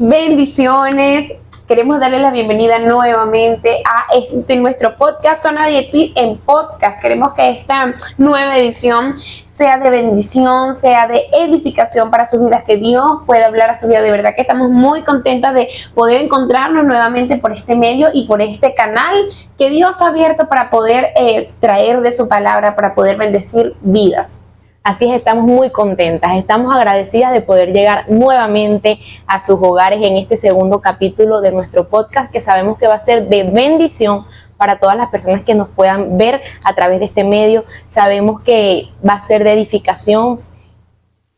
Bendiciones. Queremos darle la bienvenida nuevamente a nuestro podcast Zona VIP en podcast. Queremos que esta nueva edición sea de bendición, sea de edificación para sus vidas, que Dios pueda hablar a su vida. De verdad que estamos muy contentas de poder encontrarnos nuevamente por este medio y por este canal que Dios ha abierto para poder traer de su palabra, para poder bendecir vidas. Así es, estamos muy contentas, estamos agradecidas de poder llegar nuevamente a sus hogares en este segundo capítulo de nuestro podcast, que sabemos que va a ser de bendición para todas las personas que nos puedan ver a través de este medio. Sabemos que va a ser de edificación.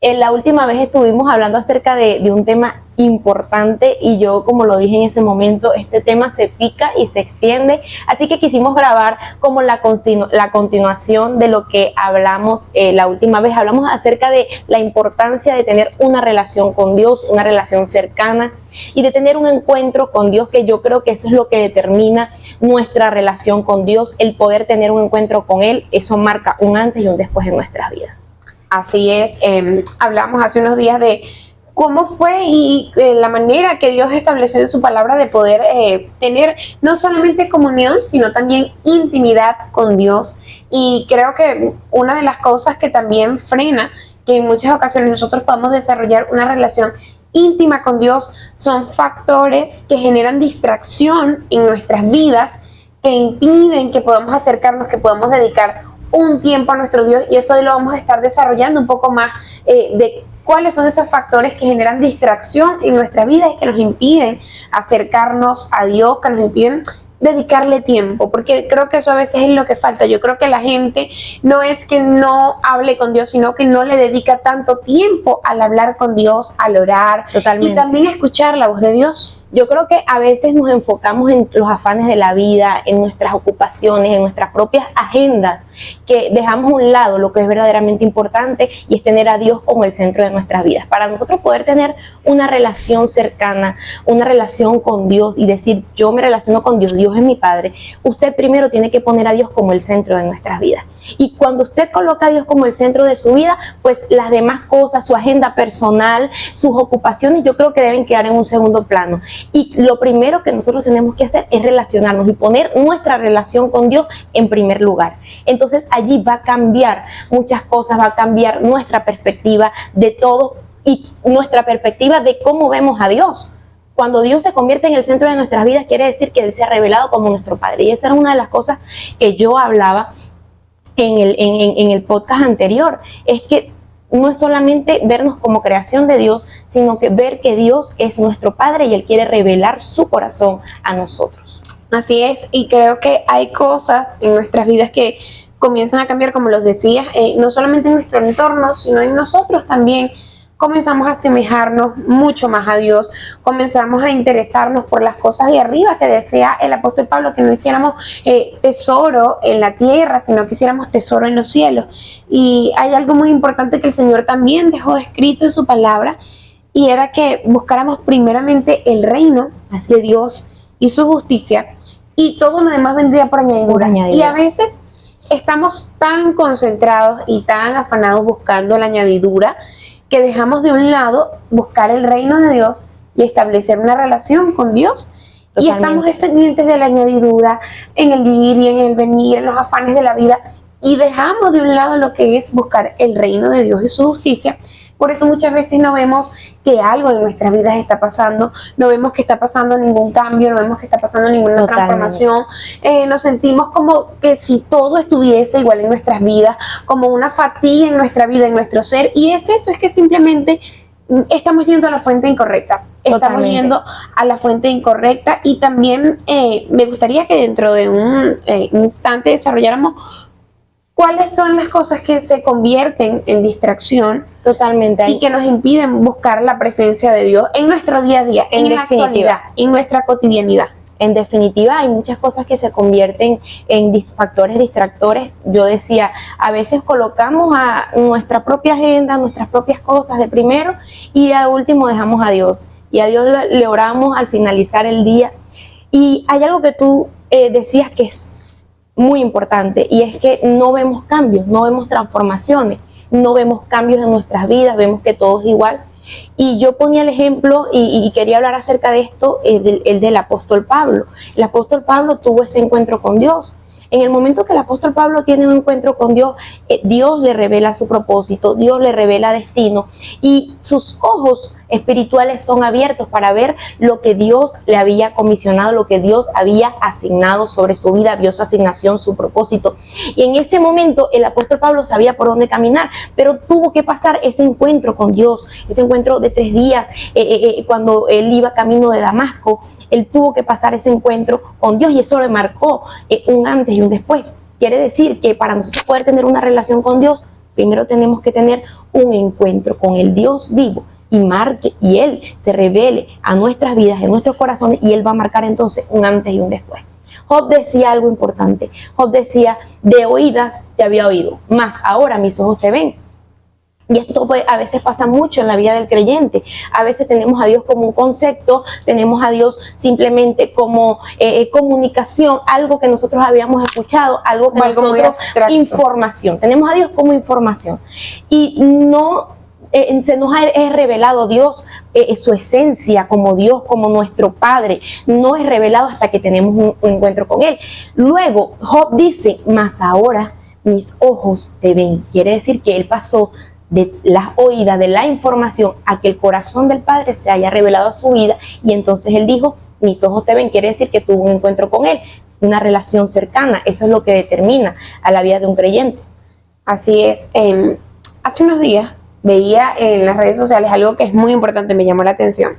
En la última vez estuvimos hablando acerca de un tema importante y yo, como lo dije en ese momento, este tema se pica y se extiende, así que quisimos grabar como la continuación de lo que hablamos la última vez. Hablamos acerca de la importancia de tener una relación con Dios, una relación cercana y de tener un encuentro con Dios, que yo creo que eso es lo que determina nuestra relación con Dios, el poder tener un encuentro con Él. Eso marca un antes y un después en nuestras vidas. Así es, hablamos hace unos días de cómo fue y la manera que Dios estableció en su palabra de poder tener no solamente comunión, sino también intimidad con Dios. Y creo que una de las cosas que también frena que en muchas ocasiones nosotros podamos desarrollar una relación íntima con Dios son factores que generan distracción en nuestras vidas, que impiden que podamos acercarnos, que podamos dedicar un tiempo a nuestro Dios, y eso hoy lo vamos a estar desarrollando un poco más de cuáles son esos factores que generan distracción en nuestra vida y que nos impiden acercarnos a Dios, que nos impiden dedicarle tiempo, porque creo que eso a veces es lo que falta. Yo creo que la gente no es que no hable con Dios, sino que no le dedica tanto tiempo al hablar con Dios, al orar. Totalmente. Y también a escuchar la voz de Dios. Yo creo que a veces nos enfocamos en los afanes de la vida, en nuestras ocupaciones, en nuestras propias agendas, que dejamos a un lado lo que es verdaderamente importante, y es tener a Dios como el centro de nuestras vidas. Para nosotros poder tener una relación cercana, una relación con Dios y decir, yo me relaciono con Dios, Dios es mi Padre, usted primero tiene que poner a Dios como el centro de nuestras vidas. Y cuando usted coloca a Dios como el centro de su vida, pues las demás cosas, su agenda personal, sus ocupaciones, yo creo que deben quedar en un segundo plano. Y lo primero que nosotros tenemos que hacer es relacionarnos y poner nuestra relación con Dios en primer lugar. Entonces allí va a cambiar muchas cosas, va a cambiar nuestra perspectiva de todo y nuestra perspectiva de cómo vemos a Dios. Cuando Dios se convierte en el centro de nuestras vidas, quiere decir que Él se ha revelado como nuestro Padre. Y esa era una de las cosas que yo hablaba en el podcast anterior, es que no es solamente vernos como creación de Dios, sino que ver que Dios es nuestro Padre y Él quiere revelar su corazón a nosotros. Así es, y creo que hay cosas en nuestras vidas que comienzan a cambiar, como los decías, no solamente en nuestro entorno, sino en nosotros también. Comenzamos a asemejarnos mucho más a Dios, comenzamos a interesarnos por las cosas de arriba, que decía el apóstol Pablo, que no hiciéramos tesoro en la tierra, sino que hiciéramos tesoro en los cielos. Y hay algo muy importante que el Señor también dejó escrito en su palabra, y era que buscáramos primeramente el reino de Dios y su justicia, y todo lo demás vendría por añadidura. Y a veces estamos tan concentrados y tan afanados buscando la añadidura, que dejamos de un lado buscar el reino de Dios y establecer una relación con Dios. Totalmente. Y estamos pendientes de la añadidura en el ir y en el venir, en los afanes de la vida, y dejamos de un lado lo que es buscar el reino de Dios y su justicia. Por eso muchas veces no vemos que algo en nuestras vidas está pasando, no vemos que está pasando ningún cambio, no vemos que está pasando ninguna transformación. Nos sentimos como que si todo estuviese igual en nuestras vidas, como una fatiga en nuestra vida, en nuestro ser. Y es eso, es que simplemente estamos yendo a la fuente incorrecta. Estamos yendo a la fuente incorrecta. Y también me gustaría que dentro de un instante desarrolláramos cuáles son las cosas que se convierten en distracción. Totalmente. Y que nos impiden buscar la presencia de Dios en nuestro día a día, en la actualidad, en nuestra cotidianidad. En definitiva, hay muchas cosas que se convierten en factores distractores. Yo decía, a veces colocamos a nuestra propia agenda, nuestras propias cosas de primero, y a último dejamos a Dios. Y a Dios le oramos al finalizar el día. Y hay algo que tú decías que es muy importante, y es que no vemos cambios, no vemos transformaciones, no vemos cambios en nuestras vidas, vemos que todo es igual. Y yo ponía el ejemplo y quería hablar acerca de esto, el del apóstol Pablo. El apóstol Pablo tuvo ese encuentro con Dios. En el momento que el apóstol Pablo tiene un encuentro con Dios, Dios le revela su propósito, Dios le revela destino y sus ojos espirituales son abiertos para ver lo que Dios le había comisionado, lo que Dios había asignado sobre su vida, vio su asignación, su propósito. Y en ese momento el apóstol Pablo sabía por dónde caminar, pero tuvo que pasar ese encuentro con Dios, ese encuentro de 3 días, cuando él iba camino de Damasco, él tuvo que pasar ese encuentro con Dios y eso le marcó un antes y un después. Quiere decir que para nosotros poder tener una relación con Dios, primero tenemos que tener un encuentro con el Dios vivo y marque y Él se revele a nuestras vidas, en nuestros corazones, y Él va a marcar entonces un antes y un después. Job decía algo importante. Job decía, de oídas te había oído, mas ahora mis ojos te ven. Y esto a veces pasa mucho en la vida del creyente. A veces tenemos a Dios como un concepto, tenemos a Dios simplemente como comunicación, algo que nosotros habíamos escuchado, algo que algo nosotros, información. Tenemos a Dios como información. Y no se nos ha revelado Dios, su esencia como Dios, como nuestro Padre. No es revelado hasta que tenemos un encuentro con Él. Luego, Job dice, mas ahora mis ojos te ven. Quiere decir que él pasó de las oídas, de la información, a que el corazón del Padre se haya revelado a su vida, y entonces él dijo, mis ojos te ven. Quiere decir que tuvo un encuentro con Él, una relación cercana. Eso es lo que determina a la vida de un creyente. Así es. Hace unos días veía en las redes sociales algo que es muy importante, me llamó la atención.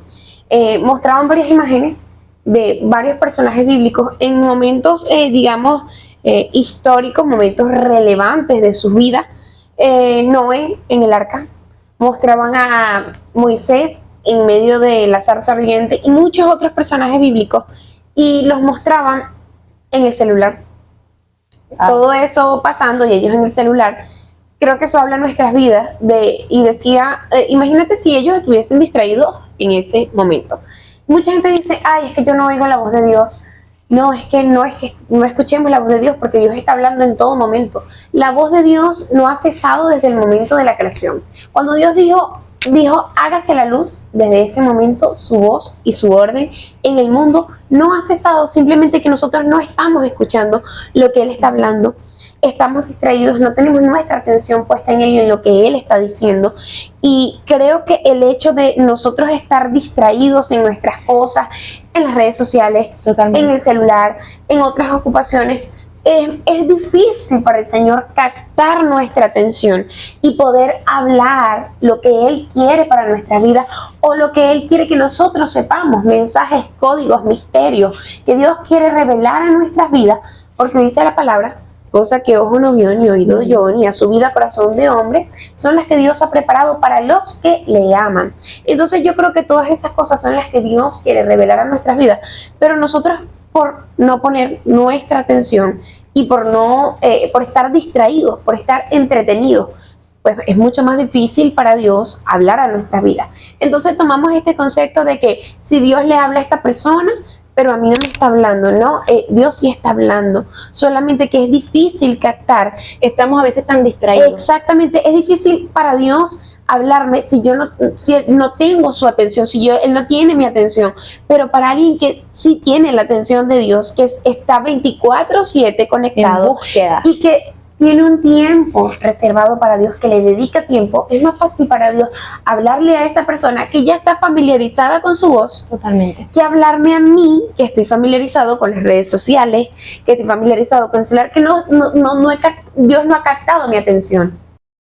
Mostraban varias imágenes de varios personajes bíblicos en momentos, digamos, históricos, momentos relevantes de sus vidas. Noé en el arca, mostraban a Moisés en medio de la zarza ardiente y muchos otros personajes bíblicos, y los mostraban en el celular. Todo eso pasando y ellos en el celular. Creo que eso habla de nuestras vidas y decía, imagínate si ellos estuviesen distraídos en ese momento. Mucha gente dice, ay, es que yo no oigo la voz de Dios. No escuchemos la voz de Dios, porque Dios está hablando en todo momento. La voz de Dios no ha cesado desde el momento de la creación. Cuando Dios dijo, hágase la luz, desde ese momento su voz y su orden en el mundo no ha cesado, simplemente que nosotros no estamos escuchando lo que Él está hablando. Estamos distraídos, no tenemos nuestra atención puesta en Él y en lo que Él está diciendo. Y creo que el hecho de nosotros estar distraídos en nuestras cosas, en las redes sociales, Totalmente, en el celular, en otras ocupaciones, es difícil para el Señor captar nuestra atención y poder hablar lo que Él quiere para nuestra vida, o lo que Él quiere que nosotros sepamos, mensajes, códigos, misterios que Dios quiere revelar a nuestras vidas, porque dice la palabra, cosa que ojo no vio, ni oído oyó, ni ha subido a corazón de hombre, son las que Dios ha preparado para los que le aman. Entonces yo creo que todas esas cosas son las que Dios quiere revelar a nuestras vidas, pero nosotros, por no poner nuestra atención y por estar distraídos, por estar entretenidos, pues es mucho más difícil para Dios hablar a nuestras vidas. Entonces tomamos este concepto de que si Dios le habla a esta persona, pero a mí no me está hablando, ¿no? Dios sí está hablando, solamente que es difícil captar. Estamos a veces tan distraídos. Exactamente, es difícil para Dios hablarme si Él no tengo su atención, Él no tiene mi atención. Pero para alguien que sí tiene la atención de Dios, que está 24/7 conectado, en búsqueda, y que tiene un tiempo reservado para Dios, que le dedica tiempo, es más fácil para Dios hablarle a esa persona que ya está familiarizada con su voz, totalmente, que hablarme a mí, que estoy familiarizado con las redes sociales, que estoy familiarizado con el celular, que Dios no ha captado mi atención.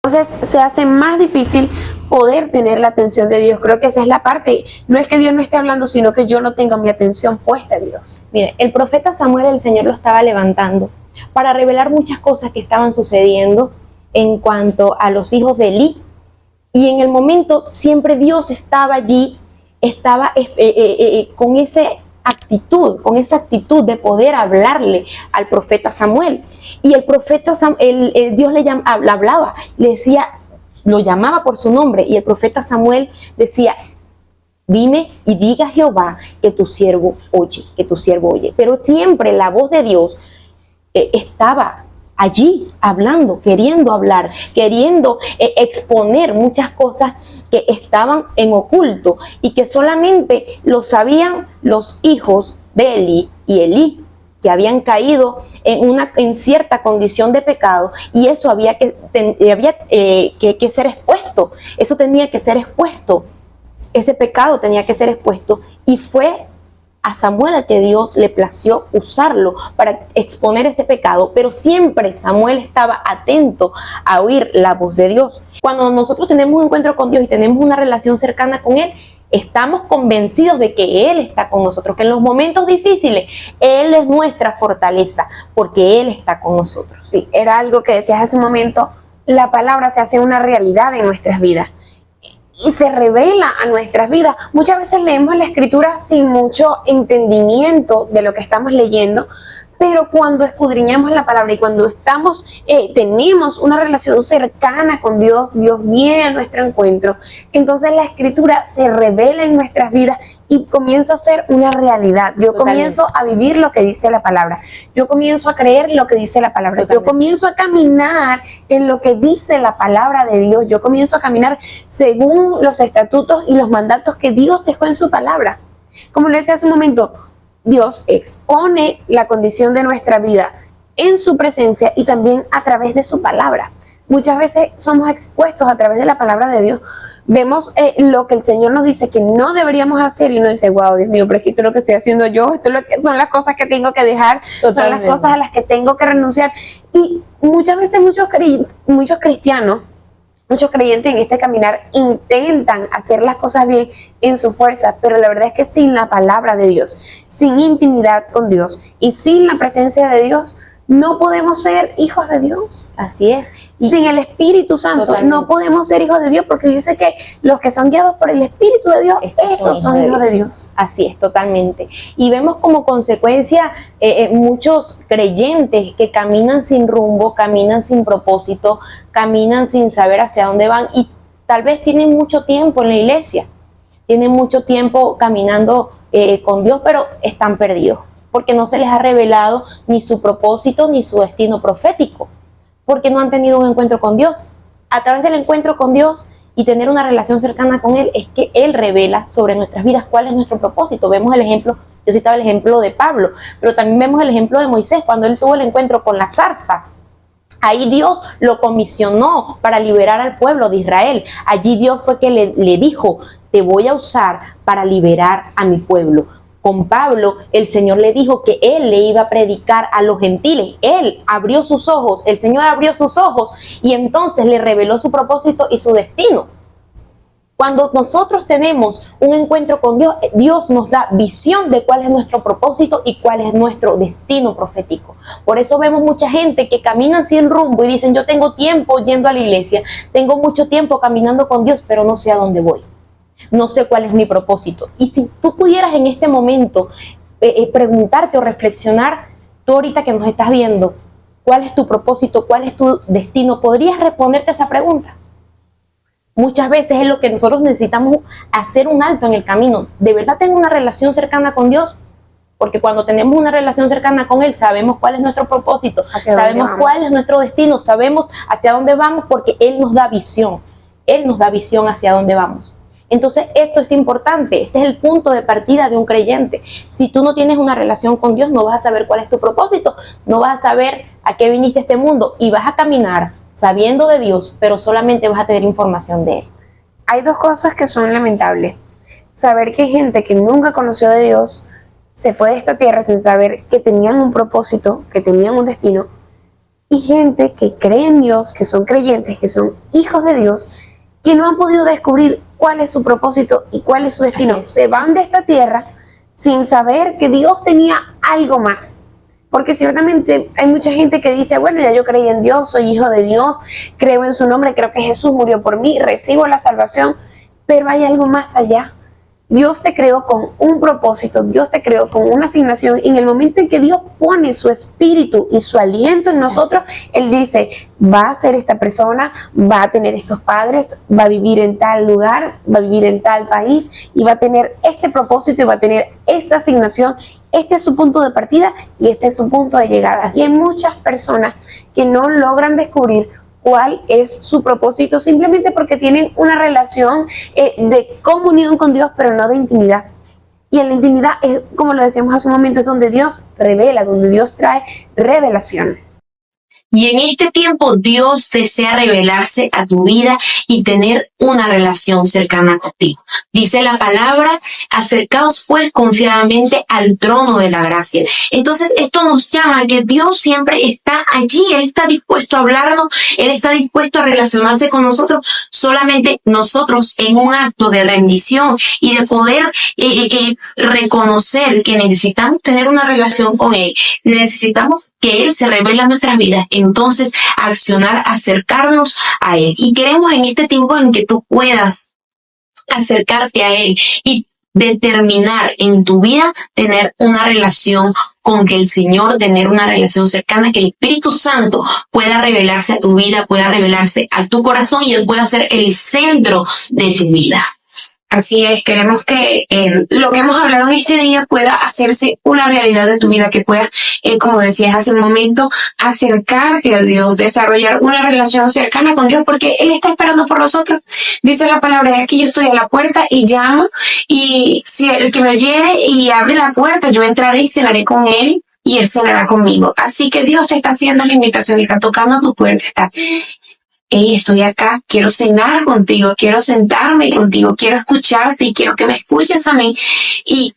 Entonces se hace más difícil poder tener la atención de Dios. Creo que esa es la parte. No es que Dios no esté hablando, sino que yo no tengo mi atención puesta en Dios. Mire, el profeta Samuel, el Señor lo estaba levantando para revelar muchas cosas que estaban sucediendo en cuanto a los hijos de Elí. Y en el momento siempre Dios estaba allí, estaba con esa actitud de poder hablarle al profeta Samuel. Y el profeta Dios le hablaba, le decía, lo llamaba por su nombre, y el profeta Samuel decía, dime y diga a Jehová que tu siervo oye, que tu siervo oye. Pero siempre la voz de Dios estaba allí hablando, queriendo hablar, queriendo exponer muchas cosas que estaban en oculto y que solamente lo sabían los hijos de Elí y Elí, que habían caído en cierta condición de pecado, y eso había que ser expuesto, eso tenía que ser expuesto, ese pecado tenía que ser expuesto, y fue a Samuel a que Dios le plació usarlo para exponer ese pecado, pero siempre Samuel estaba atento a oír la voz de Dios. Cuando nosotros tenemos un encuentro con Dios y tenemos una relación cercana con Él, estamos convencidos de que Él está con nosotros, que en los momentos difíciles Él es nuestra fortaleza, porque Él está con nosotros. Sí, era algo que decías hace un momento, la palabra se hace una realidad en nuestras vidas y se revela a nuestras vidas. Muchas veces leemos la escritura sin mucho entendimiento de lo que estamos leyendo, pero cuando escudriñamos la palabra y cuando tenemos una relación cercana con Dios, Dios viene a nuestro encuentro, entonces la escritura se revela en nuestras vidas y comienza a ser una realidad. Yo comienzo a vivir lo que dice la palabra, yo comienzo a creer lo que dice la palabra, yo comienzo a caminar en lo que dice la palabra de Dios, yo comienzo a caminar según los estatutos y los mandatos que Dios dejó en su palabra. Como le decía hace un momento, Dios expone la condición de nuestra vida en su presencia y también a través de su palabra. Muchas veces somos expuestos a través de la palabra de Dios. Vemos lo que el Señor nos dice que no deberíamos hacer y uno dice, wow, Dios mío, pero es que esto es lo que estoy haciendo yo, esto es lo que son las cosas que tengo que dejar, Totalmente. Son las cosas a las que tengo que renunciar. Y muchas veces muchos cristianos, muchos creyentes en este caminar intentan hacer las cosas bien en su fuerza, pero la verdad es que sin la palabra de Dios, sin intimidad con Dios y sin la presencia de Dios, no podemos ser hijos de Dios. Así es. Y sin el Espíritu Santo Totalmente. No podemos ser hijos de Dios, porque dice que los que son guiados por el Espíritu de Dios, estos son hijos de Dios. Así es, totalmente. Y vemos como consecuencia muchos creyentes que caminan sin rumbo, caminan sin propósito, caminan sin saber hacia dónde van y tal vez tienen mucho tiempo en la iglesia, tienen mucho tiempo caminando con Dios, pero están perdidos, porque no se les ha revelado ni su propósito ni su destino profético, porque no han tenido un encuentro con Dios. A través del encuentro con Dios y tener una relación cercana con Él, es que Él revela sobre nuestras vidas cuál es nuestro propósito. Vemos el ejemplo, yo citaba el ejemplo de Pablo, pero también vemos el ejemplo de Moisés, cuando él tuvo el encuentro con la zarza. Ahí Dios lo comisionó para liberar al pueblo de Israel. Allí Dios fue que le dijo, te voy a usar para liberar a mi pueblo. Con Pablo, el Señor le dijo que Él le iba a predicar a los gentiles. Él abrió sus ojos, el Señor abrió sus ojos y entonces le reveló su propósito y su destino. Cuando nosotros tenemos un encuentro con Dios, Dios nos da visión de cuál es nuestro propósito y cuál es nuestro destino profético. Por eso vemos mucha gente que camina sin rumbo y dicen, yo tengo tiempo yendo a la iglesia, tengo mucho tiempo caminando con Dios, pero no sé a dónde voy. No sé cuál es mi propósito. Y si tú pudieras en este momento preguntarte o reflexionar, tú ahorita que nos estás viendo, ¿cuál es tu propósito? ¿Cuál es tu destino? ¿Podrías responderte esa pregunta? Muchas veces es lo que nosotros necesitamos, hacer un alto en el camino. ¿De verdad tengo una relación cercana con Dios? Porque cuando tenemos una relación cercana con Él, sabemos cuál es nuestro propósito, sabemos cuál es nuestro destino, sabemos hacia dónde vamos, porque Él nos da visión. Él nos da visión hacia dónde vamos. Entonces, esto es importante, este es el punto de partida de un creyente. Si tú no tienes una relación con Dios, no vas a saber cuál es tu propósito, no vas a saber a qué viniste a este mundo y vas a caminar sabiendo de Dios, pero solamente vas a tener información de Él. Hay dos cosas que son lamentables. Saber que hay gente que nunca conoció de Dios se fue de esta tierra sin saber que tenían un propósito, que tenían un destino, y gente que cree en Dios, que son creyentes, que son hijos de Dios, que no han podido descubrir cuál es su propósito y cuál es su destino. Se van de esta tierra sin saber que Dios tenía algo más. Porque ciertamente hay mucha gente que dice, bueno, ya yo creí en Dios, soy hijo de Dios, creo en su nombre, creo que Jesús murió por mí, recibo la salvación, pero hay algo más allá. Dios te creó con un propósito, Dios te creó con una asignación. Y en el momento en que Dios pone su espíritu y su aliento en nosotros, Él dice, va a ser esta persona, va a tener estos padres, va a vivir en tal lugar, va a vivir en tal país y va a tener este propósito y va a tener esta asignación. este es su punto de partida y este es su punto de llegada. Y hay muchas personas que no logran descubrir cuál es su propósito simplemente porque tienen una relación de comunión con Dios, pero no de intimidad. Y en la intimidad es, como lo decíamos hace un momento, es donde Dios revela, donde Dios trae revelación. Y en este tiempo Dios desea revelarse a tu vida y tener una relación cercana contigo. Dice la palabra, acercaos pues confiadamente al trono de la gracia. Entonces esto nos llama a que Dios siempre está allí, Él está dispuesto a hablarnos, Él está dispuesto a relacionarse con nosotros, solamente nosotros en un acto de rendición y de poder reconocer que necesitamos tener una relación con Él, necesitamos que Él se revela en nuestras vidas, entonces accionar, acercarnos a Él. Y queremos en este tiempo en que tú puedas acercarte a Él y determinar en tu vida tener una relación con el Señor, tener una relación cercana, que el Espíritu Santo pueda revelarse a tu vida, pueda revelarse a tu corazón y Él pueda ser el centro de tu vida. Así es, queremos que lo que hemos hablado en este día pueda hacerse una realidad de tu vida, que puedas, como decías hace un momento, acercarte a Dios, desarrollar una relación cercana con Dios, porque Él está esperando por nosotros. Dice la palabra de que yo estoy a la puerta y llamo, y si el que me oyere y abre la puerta, yo entraré y cenaré con Él, y Él cenará conmigo. Así que Dios te está haciendo la invitación, está tocando tu puerta, está... Hey, estoy acá, quiero cenar contigo, quiero sentarme contigo, quiero escucharte y quiero que me escuches a mí. Y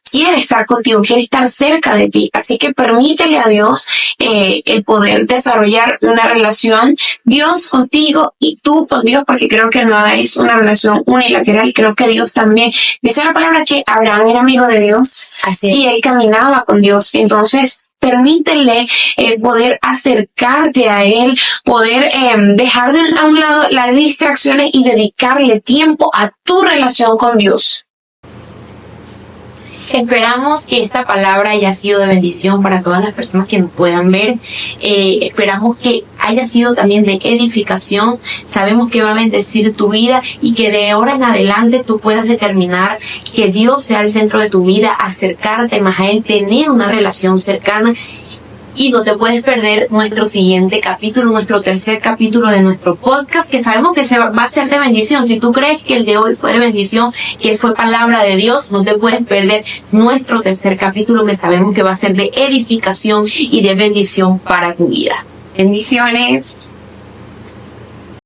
quiere estar contigo, quiere estar cerca de ti. Así que permítele a Dios el poder desarrollar una relación, Dios contigo y tú con Dios, porque creo que no es una relación unilateral. Creo que Dios también, dice la palabra que Abraham era amigo de Dios. Así es. Y él caminaba con Dios. Entonces, permítele poder acercarte a Él, poder dejar a un lado las distracciones y dedicarle tiempo a tu relación con Dios. Esperamos que esta palabra haya sido de bendición para todas las personas que nos puedan ver. Esperamos que haya sido también de edificación. Sabemos que va a bendecir tu vida y que de ahora en adelante tú puedas determinar que Dios sea el centro de tu vida, acercarte más a Él, tener una relación cercana. Y no te puedes perder nuestro siguiente capítulo, nuestro tercer capítulo de nuestro podcast, que sabemos que va a ser de bendición. Si tú crees que el de hoy fue de bendición, que fue palabra de Dios, no te puedes perder nuestro tercer capítulo, que sabemos que va a ser de edificación y de bendición para tu vida. Bendiciones.